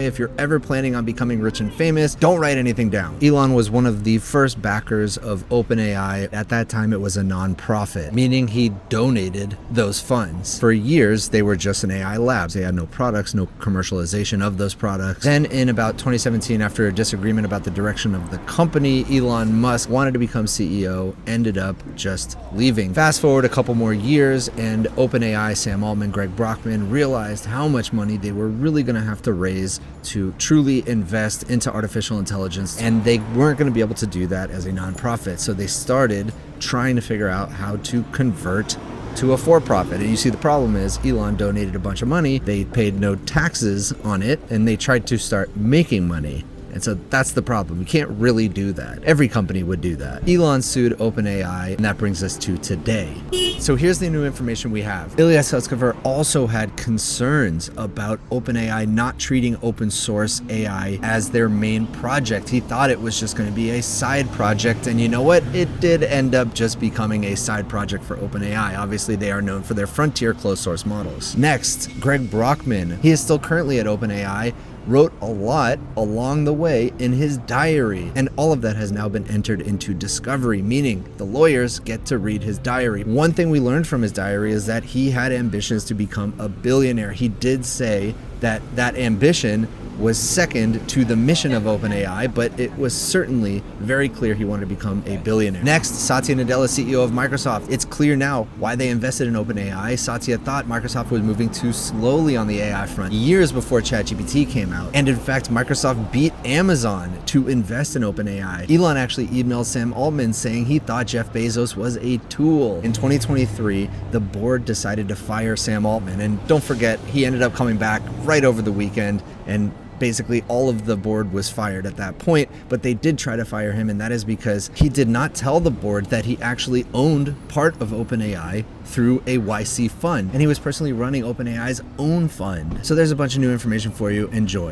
if you're ever planning on becoming rich and famous, don't write anything down. Elon was one of the first backers of OpenAI. At that time, it was a non-profit, meaning he donated those funds. For years, they were just an AI lab. They had no products, no commercialization of those products. Then in about 2017, after a disagreement about the direction of the company, Elon Musk wanted to become CEO, ended up just leaving. Fast forward a couple more years, and OpenAI, Sam Altman, Greg Brockman realized how much money they were really going to have to raise to truly invest into artificial intelligence, and they weren't going to be able to do that as a nonprofit. So they started trying to figure out how to convert to a for-profit. And you see, the problem is Elon donated a bunch of money, they paid no taxes on it, and they tried to start making money. And so that's the problem. You can't really do that. Every company would do that. Elon sued OpenAI, and that brings us to today. So here's the new information we have. Ilya Sutskever also had concerns about OpenAI not treating open source AI as their main project. He thought it was just going to be a side project, and you know what? It did end up just becoming a side project for OpenAI. Obviously, they are known for their frontier closed source models. Next, Greg Brockman. He is still currently at OpenAI, wrote a lot along the way in his diary, and all of that has now been entered into discovery, meaning the lawyers get to read his diary. One thing we learned from his diary is that he had ambitions to become a billionaire. He did say that that ambition was second to the mission of OpenAI, but it was certainly very clear he wanted to become a billionaire. Next, Satya Nadella, CEO of Microsoft. It's clear now why they invested in OpenAI. Satya thought Microsoft was moving too slowly on the AI front years before ChatGPT came out. And in fact, Microsoft beat Amazon to invest in OpenAI. Elon actually emailed Sam Altman saying he thought Jeff Bezos was a tool. In 2023, the board decided to fire Sam Altman. And don't forget, he ended up coming back right over the weekend, and basically all of the board was fired at that point, but they did try to fire him, and that is because he did not tell the board that he actually owned part of OpenAI through a YC fund, and he was personally running OpenAI's own fund. So there's a bunch of new information for you. Enjoy.